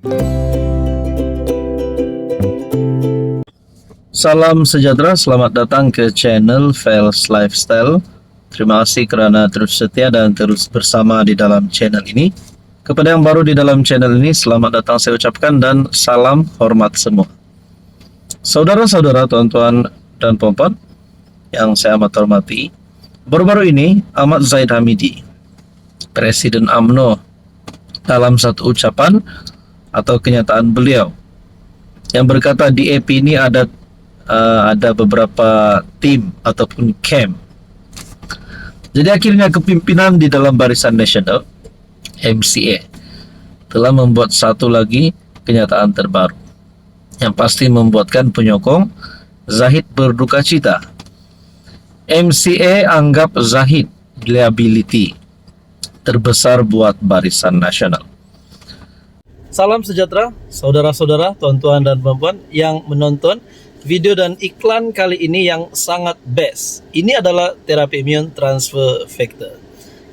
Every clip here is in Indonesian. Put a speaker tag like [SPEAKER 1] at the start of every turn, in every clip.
[SPEAKER 1] Salam sejahtera, selamat datang ke channel Fels Lifestyle. Terima kasih kerana terus setia dan terus bersama di dalam channel ini. Kepada yang baru di dalam channel ini, selamat datang saya ucapkan dan salam hormat semua. Saudara-saudara, tuan-tuan dan puan-puan yang saya amat hormati, baru-baru ini Ahmad Zahid Hamidi, Presiden UMNO, dalam satu ucapan atau kenyataan beliau yang berkata di EP ini ada beberapa tim ataupun camp. Jadi akhirnya kepimpinan di dalam Barisan Nasional MCA telah membuat satu lagi kenyataan terbaru yang pasti membuatkan penyokong Zahid berduka cita. MCA anggap Zahid liability terbesar buat Barisan Nasional. Salam sejahtera, saudara-saudara, tuan-tuan dan puan-puan yang menonton video dan iklan kali ini yang sangat best. Ini adalah terapi imun transfer factor.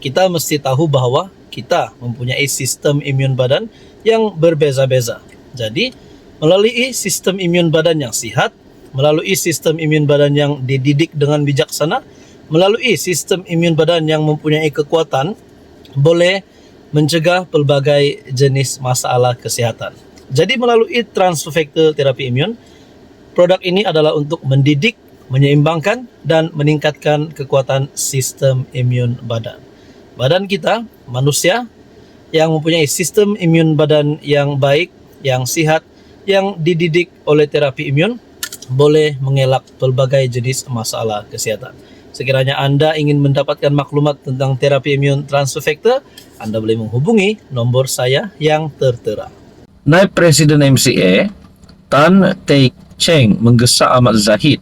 [SPEAKER 1] Kita mesti tahu bahwa kita mempunyai sistem imun badan yang berbeza-beza. Jadi, melalui sistem imun badan yang sihat, melalui sistem imun badan yang dididik dengan bijaksana, melalui sistem imun badan yang mempunyai kekuatan, boleh mencegah pelbagai jenis masalah kesihatan. Jadi melalui transfer factor terapi imun, produk ini adalah untuk mendidik, menyeimbangkan, dan meningkatkan kekuatan sistem imun badan. Badan kita, manusia, yang mempunyai sistem imun badan yang baik, yang sihat, yang dididik oleh terapi imun, boleh mengelak pelbagai jenis masalah kesihatan. Sekiranya Anda ingin mendapatkan maklumat tentang terapi imun transfer factor, Anda boleh menghubungi nomor saya yang tertera. Naib Presiden MCA, Tan Teck Cheng, menggesa Ahmad Zahid,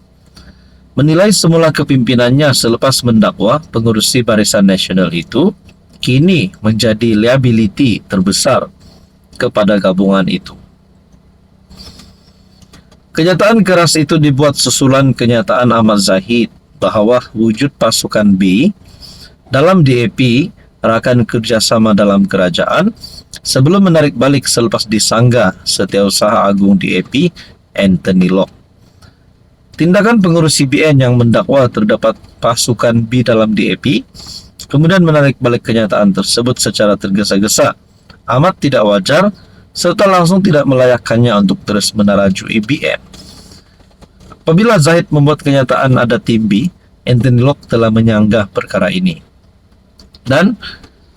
[SPEAKER 1] menilai semula kepimpinannya selepas mendakwa pengurusi Barisan Nasional itu kini menjadi liability terbesar kepada gabungan itu. Kenyataan keras itu dibuat susulan kenyataan Ahmad Zahid bahawa wujud pasukan B dalam DAP rakan kerjasama dalam kerajaan sebelum menarik balik selepas disanggah Setiausaha Agung DAP Anthony Locke. Tindakan pengurus CBN yang mendakwa terdapat pasukan B dalam DAP kemudian menarik balik kenyataan tersebut secara tergesa-gesa amat tidak wajar serta langsung tidak melayakkannya untuk terus menarajui BN. Apabila Zahid membuat kenyataan ada tim B, Anthony Locke telah menyanggah perkara ini. Dan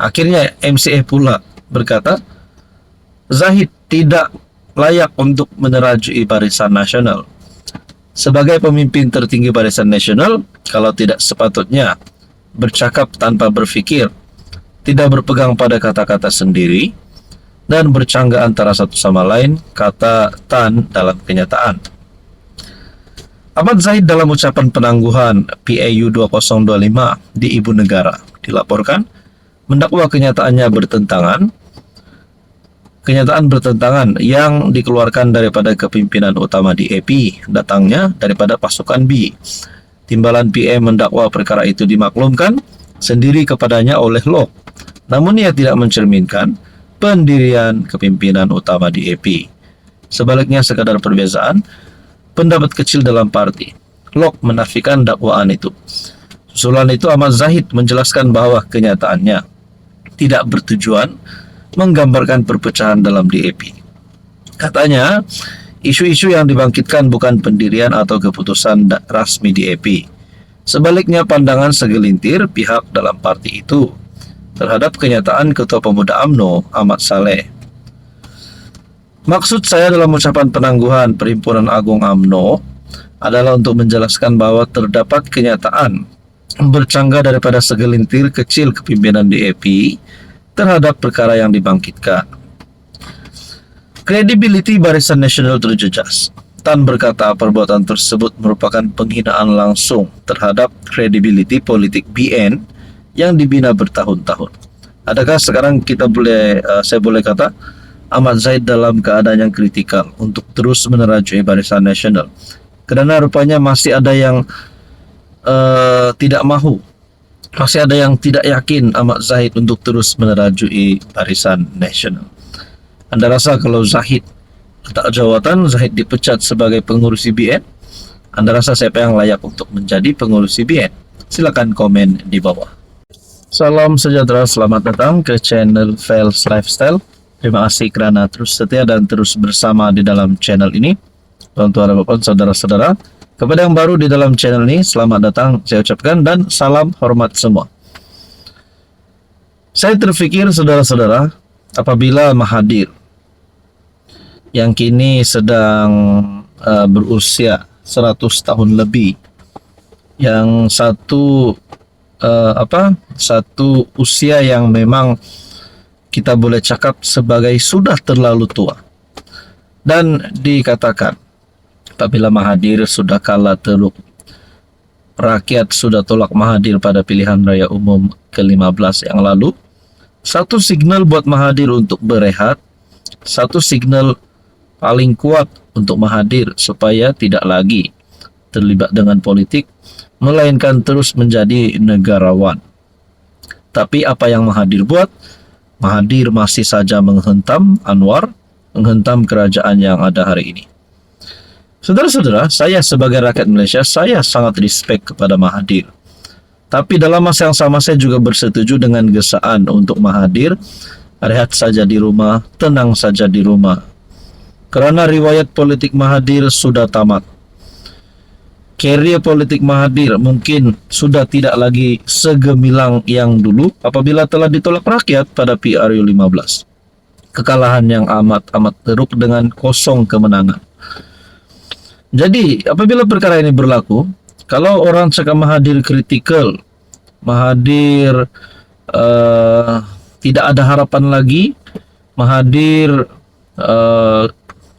[SPEAKER 1] akhirnya MCA pula berkata, Zahid tidak layak untuk menerajui Barisan Nasional. Sebagai pemimpin tertinggi Barisan Nasional, kalau tidak sepatutnya bercakap tanpa berfikir, tidak berpegang pada kata-kata sendiri, dan bercanggah antara satu sama lain, kata Tan dalam kenyataan. Ahmad Zahid dalam ucapan penangguhan PAU 2025 di Ibu Negara dilaporkan mendakwa kenyataan bertentangan yang dikeluarkan daripada kepimpinan utama DAP datangnya daripada pasukan B. Timbalan PM mendakwa perkara itu dimaklumkan sendiri kepadanya oleh Locke, namun ia tidak mencerminkan pendirian kepimpinan utama DAP. Sebaliknya sekadar perbezaan pendapat kecil dalam parti. Locke menafikan dakwaan itu. Susulan itu Ahmad Zahid menjelaskan bahwa kenyataannya tidak bertujuan menggambarkan perpecahan dalam DAP. Katanya, isu-isu yang dibangkitkan bukan pendirian atau keputusan rasmi DAP. Sebaliknya pandangan segelintir pihak dalam parti itu terhadap kenyataan Ketua Pemuda UMNO Ahmad Saleh. Maksud saya dalam ucapan penangguhan Perhimpunan Agung UMNO adalah untuk menjelaskan bahwa terdapat kenyataan bercanggah daripada segelintir kecil kepimpinan DAP terhadap perkara yang dibangkitkan. Kredibiliti Barisan Nasional terjejas. Tan berkata perbuatan tersebut merupakan penghinaan langsung terhadap kredibiliti politik BN yang dibina bertahun-tahun. Adakah sekarang saya boleh kata Ahmad Zahid dalam keadaan yang kritikal untuk terus menerajui Barisan Nasional? Kerana rupanya masih ada yang tidak mahu, masih ada yang tidak yakin Ahmad Zahid untuk terus menerajui Barisan Nasional. Anda rasa kalau Zahid letak jawatan, Zahid dipecat sebagai pengurus CBN, Anda rasa siapa yang layak untuk menjadi pengurus CBN? Silakan komen di bawah. Salam sejahtera, selamat datang ke channel Fels Lifestyle. Terima kasih kerana terus setia dan terus bersama di dalam channel ini. Tuan-tuan dan puan, saudara-saudara, kepada yang baru di dalam channel ini, selamat datang saya ucapkan dan salam hormat semua. Saya terfikir saudara-saudara, apabila Mahathir yang kini sedang berusia 100 tahun lebih, yang satu usia yang memang kita boleh cakap sebagai sudah terlalu tua, dan dikatakan apabila Mahathir sudah kalah teluk, rakyat sudah tolak Mahathir pada pilihan raya umum ke-15 yang lalu, satu signal buat Mahathir untuk berehat, satu signal paling kuat untuk Mahathir supaya tidak lagi terlibat dengan politik, melainkan terus menjadi negarawan. Tapi apa yang Mahathir buat? Mahathir masih saja menghentam Anwar, menghentam kerajaan yang ada hari ini. Saudara-saudara, saya sebagai rakyat Malaysia, saya sangat respect kepada Mahathir. Tapi dalam masa yang sama saya juga bersetuju dengan gesaan untuk Mahathir rehat saja di rumah, tenang saja di rumah. Kerana riwayat politik Mahathir sudah tamat. Karier politik Mahathir mungkin sudah tidak lagi segemilang yang dulu apabila telah ditolak rakyat pada PRU 15. Kekalahan yang amat teruk dengan kosong kemenangan. Jadi apabila perkara ini berlaku, kalau orang cakap Mahathir kritikal, Mahathir tidak ada harapan lagi, Mahathir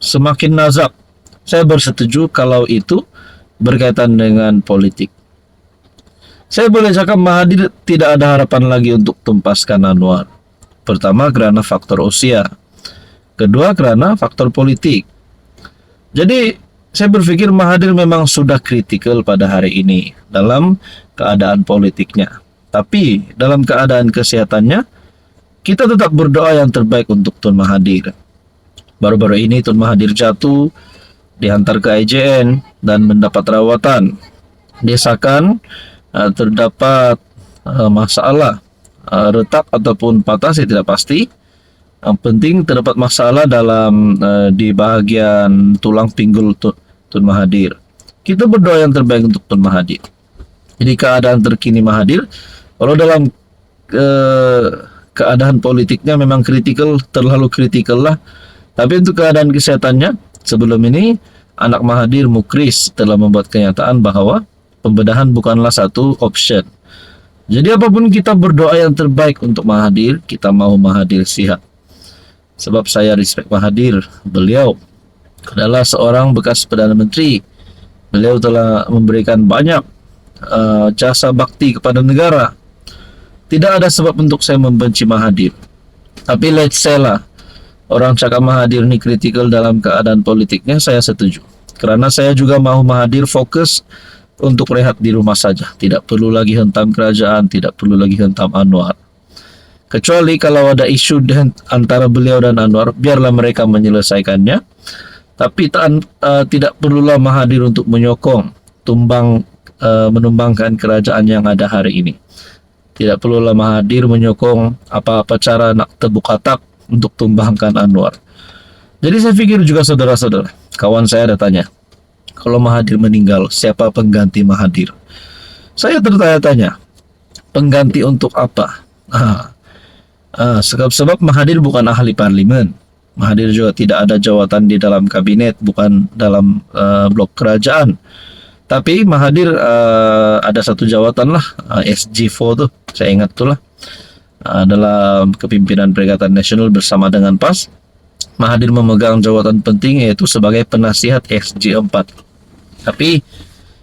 [SPEAKER 1] semakin nazak, saya bersetuju kalau itu berkaitan dengan politik. Saya boleh cakap Mahathir tidak ada harapan lagi untuk tumpaskan Anwar. Pertama kerana faktor usia, kedua kerana faktor politik. Jadi saya berpikir Mahathir memang sudah kritikal pada hari ini dalam keadaan politiknya. Tapi dalam keadaan kesehatannya, kita tetap berdoa yang terbaik untuk Tun Mahathir. Baru-baru ini Tun Mahathir jatuh, dihantar ke IJN dan mendapat rawatan. Desakan terdapat masalah retak ataupun patah, saya tidak pasti. Yang penting terdapat masalah dalam di bahagian tulang pinggul Tun Mahathir. Kita berdoa yang terbaik untuk Tun Mahathir. Jadi keadaan terkini Mahathir, kalau dalam keadaan politiknya memang kritikal, terlalu kritikal lah. Tapi untuk keadaan kesehatannya, sebelum ini anak Mahathir Mukris telah membuat kenyataan bahwa pembedahan bukanlah satu option. Jadi apapun kita berdoa yang terbaik untuk Mahathir, kita mau Mahathir sihat. Sebab saya respect Mahathir, beliau adalah seorang bekas Perdana Menteri. Beliau telah memberikan banyak jasa bakti kepada negara. Tidak ada sebab untuk saya membenci Mahathir. Tapi let's say lah, orang cakap Mahathir ni kritikal dalam keadaan politiknya, saya setuju. Kerana saya juga mahu Mahathir fokus untuk rehat di rumah saja. Tidak perlu lagi hentam kerajaan, tidak perlu lagi hentam Anwar. Kecuali kalau ada isu antara beliau dan Anwar, biarlah mereka menyelesaikannya. Tapi tidak perlulah Mahathir untuk menyokong, menumbangkan kerajaan yang ada hari ini. Tidak perlulah Mahathir menyokong apa-apa cara nak tebuk katak untuk tumbangkan Anwar. Jadi saya pikir juga saudara-saudara, kawan saya ada tanya, kalau Mahathir meninggal, siapa pengganti Mahathir? Saya tertanya-tanya, pengganti untuk apa? Sebab Mahathir bukan ahli parlimen. Mahathir juga tidak ada jawatan di dalam kabinet, bukan dalam blok kerajaan. Tapi Mahathir ada satu jawatan lah, SG4 tuh, saya ingat tuh lah. Dalam kepimpinan Perikatan Nasional bersama dengan PAS, Mahathir memegang jawatan penting yaitu sebagai penasihat SG4. Tapi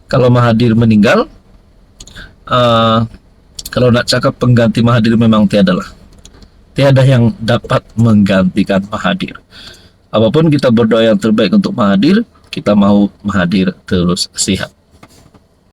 [SPEAKER 1] kalau Mahathir meninggal, kalau nak cakap pengganti Mahathir memang tiada lah. Tiada yang dapat menggantikan Mahathir. Apapun kita berdoa yang terbaik untuk Mahathir, kita mahu Mahathir terus sihat.